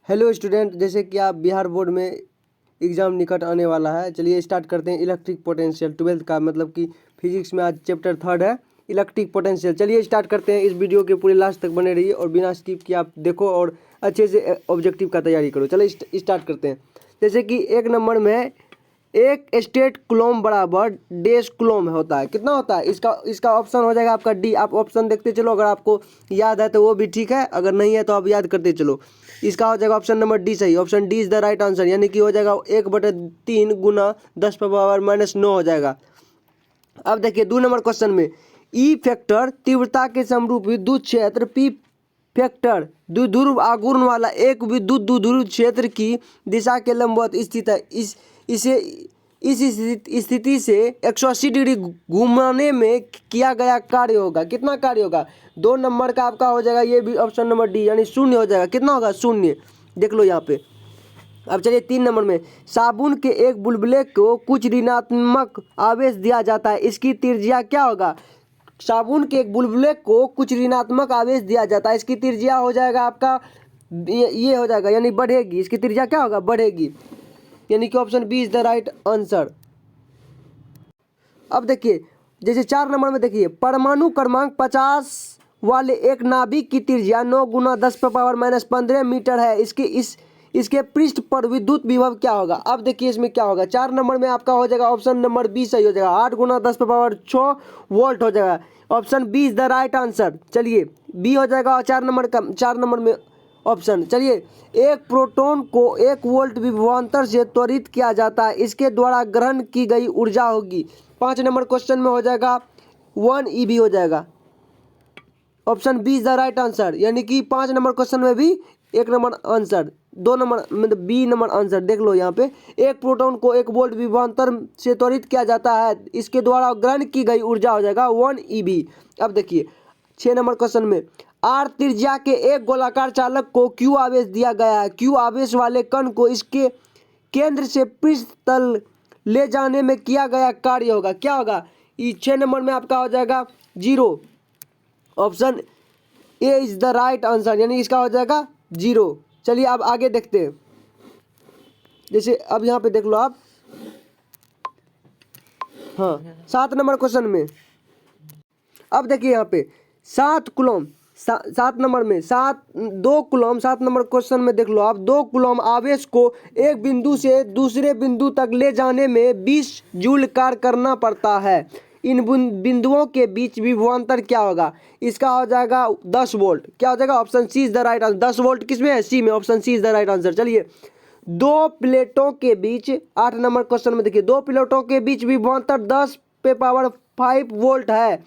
Hello student, जैसे कि आप बिहार बोर्ड में एग्ज़ाम निकट आने वाला है। चलिए स्टार्ट करते हैं। इलेक्ट्रिक पोटेंशियल 12th का, मतलब कि फिजिक्स में आज चैप्टर 3 है इलेक्ट्रिक पोटेंशियल। चलिए स्टार्ट करते हैं। इस वीडियो के पूरे लास्ट तक बने रहिए और बिना स्किप किए आप देखो और अच्छे से ऑब्जेक्टिव का तैयारी करो। चलिए स्टार्ट करते हैं। जैसे कि 1 नंबर में एक स्टेट कुलोम बराबर डेस कुलोम होता है। कितना होता है? इसका ऑप्शन हो जाएगा आपका डी। आप ऑप्शन देखते चलो, अगर आपको याद है तो वो भी ठीक है, अगर नहीं है तो आप याद करते चलो। इसका हो जाएगा ऑप्शन नंबर डी सही। Option D is the right answer, यानी कि हो जाएगा 1/3 गुना 10⁻⁹ हो जाएगा। अब देखिए 2 नंबर क्वेश्चन में ई फैक्टर तीव्रता के समरूप विद्युत क्षेत्र पी फैक्टर द्विध्रुव आघूर्ण वाला एक विद्युत द्विध्रुव क्षेत्र की दिशा के लंबवत स्थित है। इस स्थिति से 180 डिग्री घूमने में किया गया कार्य होगा। कितना कार्य होगा? 2 नंबर का आपका हो जाएगा ये भी ऑप्शन नंबर डी, यानी 0 हो जाएगा। कितना होगा? 0। देख लो यहाँ पे। अब चलिए 3 नंबर में साबुन के एक बुलबुले को कुछ ऋणात्मक आवेश दिया जाता है, इसकी त्रिज्या क्या होगा? साबुन के एक बुलबुले को कुछ ऋणात्मक आवेश दिया जाता है, इसकी त्रिज्या हो जाएगा आपका ये हो जाएगा, यानी बढ़ेगी। इसकी त्रिज्या क्या होगा? बढ़ेगी, यानी कि option B is the right answer. अब देखिए जैसे 4 नंबर में देखिए परमाणु क्रमांक 50 वाले एक नाभिक की त्रिज्या 9 गुना 10⁻⁻15 मीटर है। इसके पृष्ठ पर विद्युत विभव क्या होगा? अब देखिए इसमें क्या होगा। 4 नंबर में आपका हो जाएगा ऑप्शन नंबर बी सही हो जाएगा। 8 गुना 10⁻6 वोल्ट हो जाएगा। Option B is the right answer. चलिए बी हो जाएगा 4 नंबर में ऑप्शन। चलिए एक प्रोटॉन को 1 वोल्ट विभवांतर से त्वरित किया जाता है, इसके द्वारा ग्रहण की गई ऊर्जा होगी। 5 नंबर क्वेश्चन में हो जाएगा 1 eV हो जाएगा। Option B is the right answer, यानी कि 5 नंबर क्वेश्चन में भी 1 नंबर आंसर, 2 नंबर मतलब बी नंबर आंसर। देख लो यहाँ पे एक प्रोटॉन को 1 वोल्ट विभवांतर से त्वरित किया जाता है, इसके द्वारा ग्रहण की गई ऊर्जा हो जाएगा 1 eV। अब देखिए 6 नंबर क्वेश्चन में आर त्रिज्या के एक गोलाकार चालक को क्यू आवेश दिया गया है। क्यू आवेश वाले कण को इसके केंद्र से पृष्ठ तल ले जाने में किया गया कार्य होगा। क्या होगा? 6 नंबर में आपका हो जाएगा 0। Option A is the right answer, यानी इसका हो जाएगा 0। चलिए अब आगे देखते हैं। जैसे अब यहाँ पे देख लो आप, हाँ 7 नंबर क्वेश्चन में अब देखिए यहाँ पे 7 कूलम 7 नंबर में 2 कूलम 7 नंबर क्वेश्चन में देख लो आप, 2 कूलम आवेश को एक बिंदु से दूसरे बिंदु तक ले जाने में 20 जूल कार्य करना पड़ता है। इन बिंदुओं के बीच विभवांतर क्या होगा? इसका हो जाएगा 10 वोल्ट। क्या हो जाएगा? Option C is the right answer. 10 volt किसमें है? सी में। Option C is the right answer. चलिए 2 प्लेटों के बीच 8 नंबर क्वेश्चन में देखिए 2 प्लेटों के बीच विभवांतर 10⁵ वोल्ट है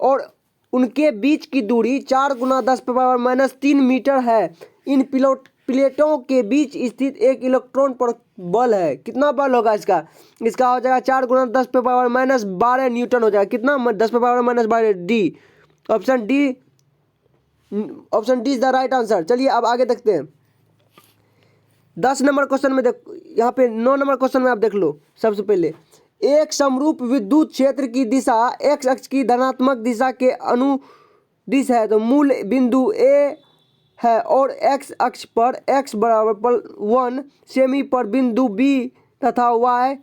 और उनके बीच की दूरी 4 गुना 10⁻³ मीटर है। इन प्लेटों के बीच स्थित एक इलेक्ट्रॉन पर बल है। कितना बल होगा इसका? इसका हो जाएगा 4 गुना 10⁻12 न्यूटन हो जाएगा। कितना? 10⁻12 D. Option D is the right answer. चलिए अब आगे देखते हैं। 10 नंबर क्वेश्चन में देख, यहाँ पे 9 नंबर क्वेश्चन में आप देख लो। सबसे पहले एक समरूप विद्युत क्षेत्र की दिशा x अक्ष की धनात्मक दिशा के अनुदिश है, तो मूल बिंदु A है और x अक्ष पर x बराबर 1 सेमी पर बिंदु B तथा y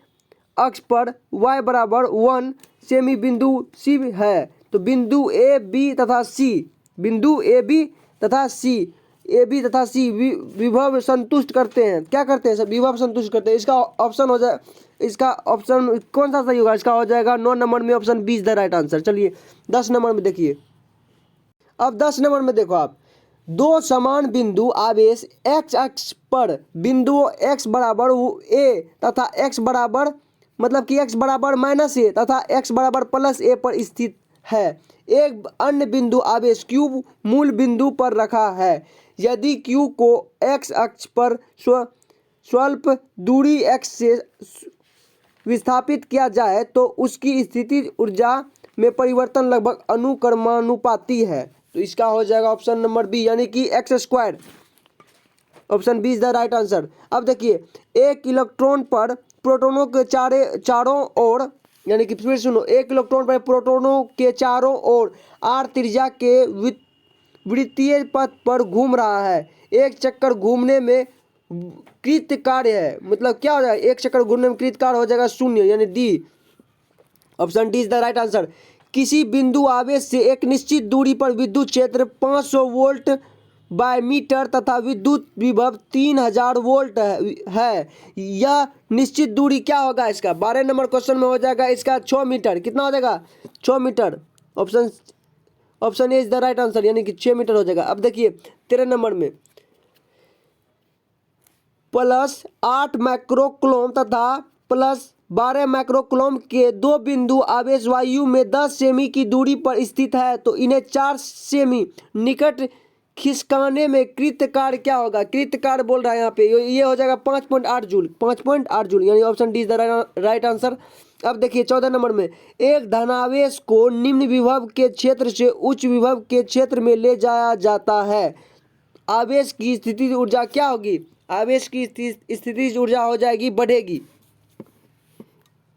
अक्ष पर y बराबर 1 सेमी बिंदु C है। तो बिंदु A B तथा C विभव संतुष्ट करते हैं। क्या करते हैं? सब विभव संतुष्ट करते हैं। इसका ऑप्शन हो जाए, इसका ऑप्शन कौन सा सही होगा? इसका हो जाएगा 9 नंबर में option B is the right answer. चलिए 10 नंबर में देखिए। अब 10 नंबर में देखो आप, 2 समान बिंदु आवेश x अक्ष पर बिंदुओं x बराबर a तथा x बराबर मतलब कि x बराबर -a तथा x बराबर +a पर स्थित है। एक अन्य बिंदु आवेश q मूल बिंदु पर रखा है। यदि q को x अक्ष पर स्वल्प दूरी x से विस्थापित किया जाए तो उसकी स्थितिज ऊर्जा में परिवर्तन लगभग अनुक्रमानुपाती है। तो इसका हो जाएगा ऑप्शन नंबर बी, यानी कि x²। Option B is the right answer. अब देखिए एक इलेक्ट्रॉन पर प्रोटॉनों के चारों ओर, यानी कि फिर सुनो, एक इलेक्ट्रॉन पर प्रोटॉनों के चारों ओर r त्रिज्या के वृत्तीय पथ पर घूम रहा है। एक चक्कर घूमने में कृत कार्य है, मतलब क्या हो जाएगा, एक चक्कर घूमने में कृत कार्य हो जाएगा 0, यानी D, option D is the right answer. किसी बिंदु आवेश से एक निश्चित दूरी पर विद्युत क्षेत्र 500 वोल्ट बाय मीटर तथा विद्युत विभव 3000 वोल्ट है। यह निश्चित दूरी क्या होगा इसका, 12 नंबर क्वेश्चन में हो जाएगा इसका 6 मीटर। कितना हो जाएगा, 6 metre. Option A is the right answer, यानी कि 6 मीटर हो जाएगा। अब देखिए 13 नंबर में, +8 माइक्रोकूलम तथा +12 माइक्रोकूलम के दो बिंदु आवेश वायु में 10 सेमी की दूरी पर स्थित है, तो इन्हें 4 सेमी निकट खिसकाने में कृत कार्य क्या होगा। कृत कार्य बोल रहा है यहाँ पे, ये हो जाएगा 5.8 जूल, 5.8 जूल, यानी option D is the right answer. अब देखिए 14 नंबर में, एक धनावेश को निम्न विभव के क्षेत्र से उच्च विभव के क्षेत्र में ले जाया जाता है। आवेश की स्थितिज ऊर्जा क्या होगी, आवेश की स्थितिज ऊर्जा हो जाएगी, बढ़ेगी।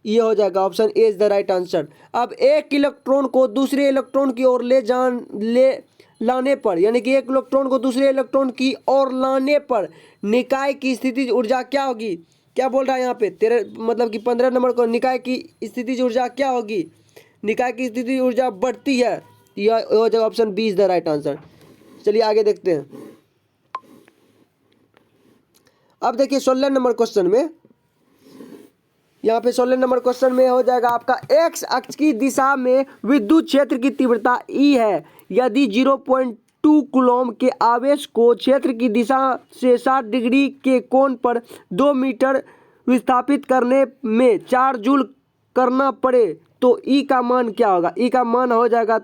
ये हो जाएगा option A is the right answer. अब एक इलेक्ट्रॉन को दूसरे इलेक्ट्रॉन की ओर लाने पर, यानी कि एक इलेक्ट्रॉन को दूसरे इलेक्ट्रॉन की ओर लाने पर निकाय की स्थितिज ऊर्जा क्या होगी। क्या बोल रहा है यहाँ पे, 15 नंबर को, निकाय की स्थितिज ऊर्जा क्या होगी, निकाय की स्थितिज ऊर्जा बढ़ती है। यह हो जाएगा option B is the right answer. चलिए आगे देखते हैं। अब देखिए 16 नंबर क्वेश्चन में, यहाँ पे 16 नंबर क्वेश्चन में हो जाएगा आपका, एक्स अक्ष की दिशा में विद्युत क्षेत्र की तीव्रता ई है। यदि 0.2 कूलम के आवेश को क्षेत्र की दिशा से 60 डिग्री के कोण पर 2 मीटर विस्थापित करने में 4 जूल करना पड़े तो ई का मान क्या होगा। ई का मान हो जाएगा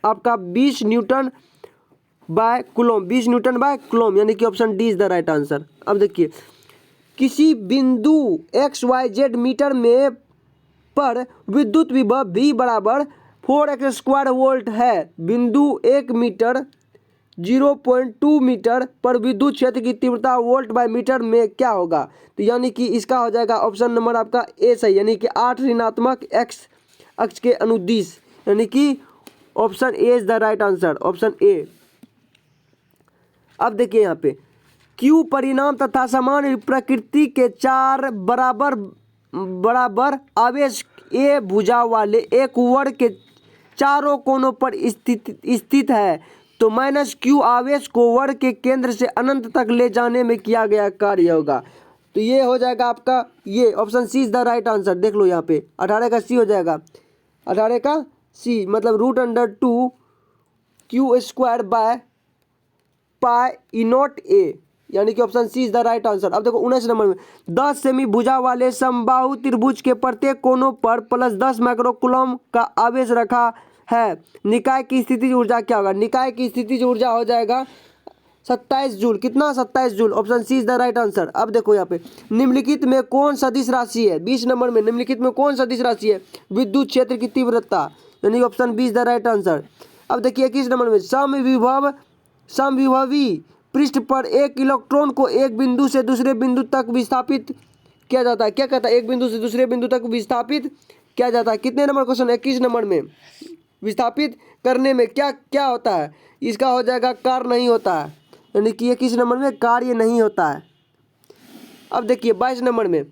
आपका 20 newton by coulomb, 20 newton by coulomb, यानी कि option D is the right answer. अब देखिए, किसी बिंदु XYZ मीटर में पर विद्युत विभव V बराबर 4x² वोल्ट है। बिंदु 1 मीटर 0.2 मीटर पर विद्युत क्षेत्र की तीव्रता वोल्ट बाय मीटर में क्या होगा। तो यानी कि इसका हो जाएगा ऑप्शन नंबर आपका ए सही, यानी कि 8 ऋणात्मक x अक्ष के अनुदिश, यानी कि option A is the right answer, option A. अब देखिए यहाँ पे, क्यू परिणाम तथा समान प्रकृति के 4 बराबर आवेश ए भुजा वाले एक वर्ग के चारों कोनों पर स्थित है, तो -q आवेश को वर्ग के केंद्र से अनंत तक ले जाने में किया गया कार्य होगा। तो ये हो जाएगा आपका, ये option C is the right answer. देख लो यहाँ पे 18 का सी हो जाएगा, 18 का सी, मतलब √2 q² by pi E not A, यानी कि option C is the right answer. अब देखो 19 नंबर में, 10 सेमी भुजा वाले समबाहु त्रिभुज के प्रत्येक कोनों पर +10 माइक्रोकूलम का आवेश रखा है। निकाय की स्थितिज ऊर्जा क्या होगा। निकाय की स्थितिज ऊर्जा हो जाएगा 27 जूल। कितना, 27 joule, option C is the right answer. अब देखो यहाँ पे, निम्नलिखित में कौन सदिश राशि है। 20 नंबर में, निम्नलिखित में कौन सदिश राशि है, विद्युत क्षेत्र की तीव्रता, यानी option B is the right answer. अब देखिए 21 नंबर में, समविभवी पृष्ठ पर एक इलेक्ट्रॉन को एक बिंदु से दूसरे बिंदु तक विस्थापित किया जाता है। क्या कहता है, एक बिंदु से दूसरे बिंदु तक विस्थापित किया जाता है। कितने नंबर क्वेश्चन, 21 नंबर में। विस्थापित करने में क्या क्या होता है, इसका हो जाएगा कार्य नहीं होता है, यानी कि 21 नंबर में कार्य नहीं होता है। अब देखिए 22 नंबर में,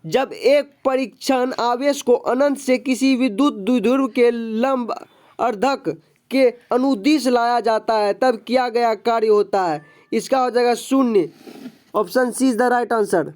जब एक परीक्षण आवेश को अनंत से किसी विद्युत द्विध्रुव के लंब अर्धक के अनुदिश लाया जाता है तब किया गया कार्य होता है। इसका हो जाएगा 0, option C is the right answer.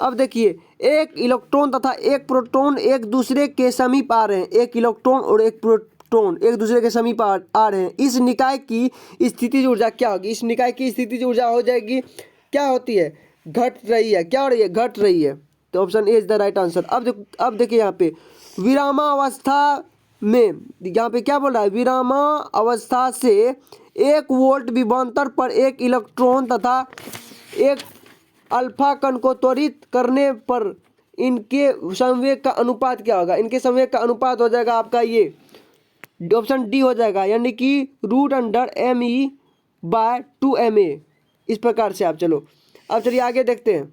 अब देखिए, एक इलेक्ट्रॉन तथा एक प्रोटॉन एक दूसरे के समीप आ रहे हैं, एक इलेक्ट्रॉन और एक प्रोटॉन एक दूसरे के समीप आ रहे हैं। इस निकाय की स्थितिज ऊर्जा क्या होगी। इस निकाय की स्थितिज ऊर्जा हो जाएगी, क्या होती है, घट रही है। क्या हो रही है, घट रही है। तो option A is the right answer. अब देखिए यहाँ पे, विरामावस्था में, यहाँ पे क्या बोल रहा है, विरामावस्था से 1 वोल्ट विभवांतर पर एक इलेक्ट्रॉन तथा एक अल्फा कण को त्वरित करने पर इनके संवेग का अनुपात क्या होगा। इनके संवेग का अनुपात हो जाएगा आपका ये ऑप्शन डी हो जाएगा, यानी कि √me/2ma। इस प्रकार से आप चलो, अब चलिए आगे देखते हैं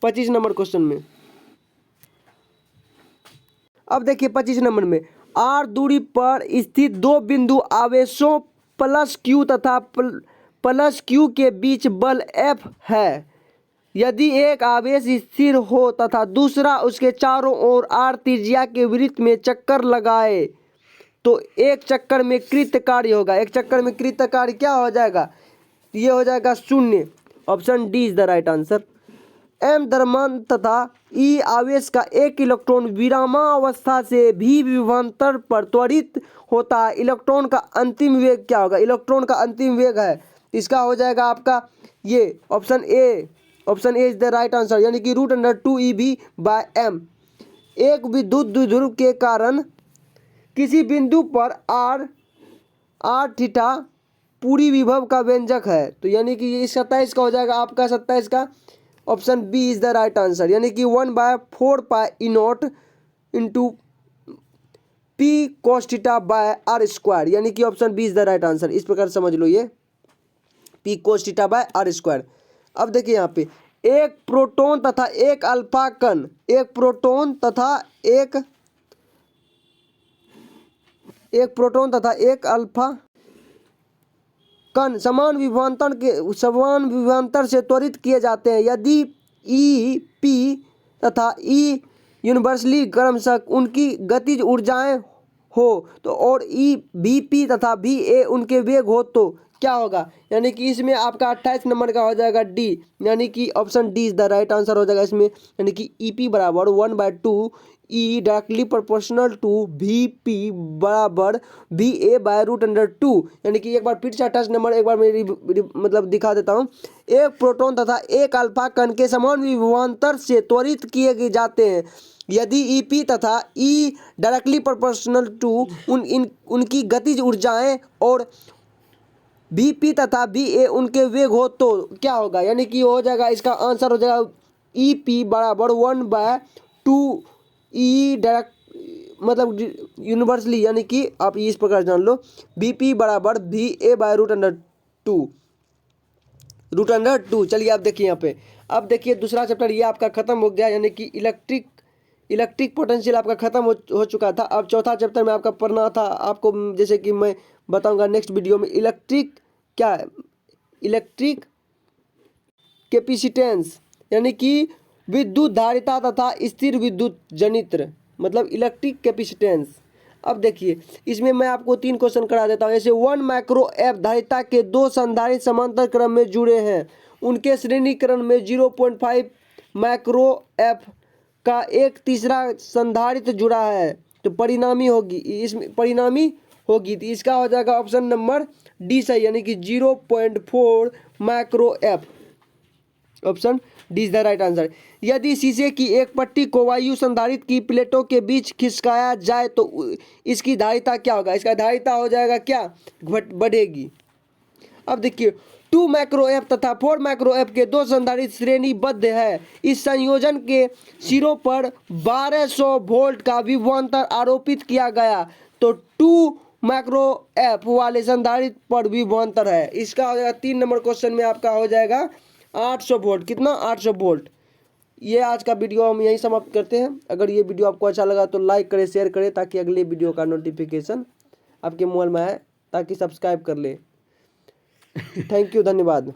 25 नंबर क्वेश्चन में। अब देखिए 25 नंबर में, r दूरी पर स्थित दो बिंदु आवेशों +q तथा प्लस Q के बीच बल F है। यदि एक आवेश स्थिर हो तथा दूसरा उसके चारों ओर r त्रिज्या के वृत्त में चक्कर लगाए तो एक चक्कर में कृत कार्य होगा। एक चक्कर में कृत कार्य क्या हो जाएगा? ये हो जाएगा 0। Option D is the right answer. m द्रव्यमान तथा E आवेश का एक इलेक्ट्रॉन विरामावस्था से भी विभवांतर पर त्वरित होता है। इलेक्ट्रॉन का अंतिम वेग क्या होगा? इलेक्ट्रॉन का अंतिम वेग है, इसका हो जाएगा आपका ये option A. Option A is the right answer, यानी कि √2EV/m। एक विद्युत द्विध्रुव के कारण किसी बिंदु पर r थीटा पूरी विभव का व्यंजक है, तो यानी कि ये 27 का हो जाएगा आपका 27 का। Option B is the right answer, यानी कि 1/4πE0 into P cos θ/r², यानी कि option B is the right answer. इस प्रकार समझ लो ये P cos θ/r²। अब देखिए यहाँ पे एक प्रोटॉन तथा एक अल्फा कण, एक प्रोटॉन तथा एक अल्फा कण समान विभवांतर से त्वरित किए जाते हैं। यदि ई पी तथा ई यूनिवर्सली क्रमशः उनकी गतिज ऊर्जाएं हो तो और ई बी पी तथा बी ए उनके वेग हो तो क्या होगा? यानी कि इसमें आपका 28 नंबर का हो जाएगा डी, यानी कि option D is the right answer हो जाएगा इसमें। यानी कि ई पी बराबर 1/2 E directly proportional to V P बराबर वी ए बाय √2। यानी कि एक बार फिर से 28 नंबर एक बार मेरी मतलब दिखा देता हूँ। एक प्रोटॉन तथा एक अल्फा कण के समान विभवांतर से त्वरित किए जाते हैं। यदि ई पी तथा ई डायरेक्टली प्रोपोर्शनल टू उनकी गतिज ऊर्जाएं और बी पी बी ए उनके वेग हो तो क्या होगा? यानी कि हो जाएगा इसका आंसर हो जाएगा ई पी बराबर 1/2 ई डायरेक्ट मतलब यूनिवर्सली, यानी कि आप इस प्रकार जान लो बी पी बराबर वी ए बाय √2। चलिए आप देखिए यहाँ पे, अब देखिए दूसरा चैप्टर ये आपका खत्म हो गया, यानी कि इलेक्ट्रिक पोटेंशियल आपका खत्म हो चुका था। अब चौथा चैप्टर में आपका पढ़ना था आपको, जैसे कि मैं बताऊंगा नेक्स्ट वीडियो में। इलेक्ट्रिक कैपेसिटेंस, यानी कि विद्युत धारिता तथा स्थिर विद्युत जनित्र, मतलब इलेक्ट्रिक कैपेसिटेंस। अब देखिए इसमें मैं आपको 3 क्वेश्चन करा देता हूँ। जैसे 1 माइक्रो एफ धारिता के 2 संधारित्र समांतर क्रम में जुड़े हैं, उनके श्रेणीकरण में 0.5 माइक्रो एफ का एक तीसरा संधारित्र जुड़ा है तो परिणामी होगी तो इसका हो जाएगा ऑप्शन नंबर डी सही, यानी कि 0.4 micro F. Option D is the right answer. यदि शीशे की एक पट्टी को वायु संधारित्र की प्लेटों के बीच खिसकाया जाए तो इसकी धारिता क्या होगा? इसका धारिता हो जाएगा क्या? बढ़ेगी। अब देखिए 2 माइक्रो एफ तथा 4 माइक्रो एफ के 2 संधारित्र श्रेणीबद्ध है। इस संयोजन के सिरों पर 1200 वोल्ट का विभवांतर आरोपित किया गया तो 2 माइक्रो एफ वाले संधारित्र पर विभवांतर है। इसका हो जाएगा 3 नंबर क्वेश्चन में आपका हो जाएगा 800 वोल्ट। कितना? 800 वोल्ट। ये आज का वीडियो हम यहीं समाप्त करते हैं। अगर ये वीडियो आपको अच्छा लगा तो लाइक करें, शेयर करें, ताकि अगले वीडियो का नोटिफिकेशन आपके मोबाइल में आए, ताकि सब्सक्राइब कर ले। थैंक यू, धन्यवाद।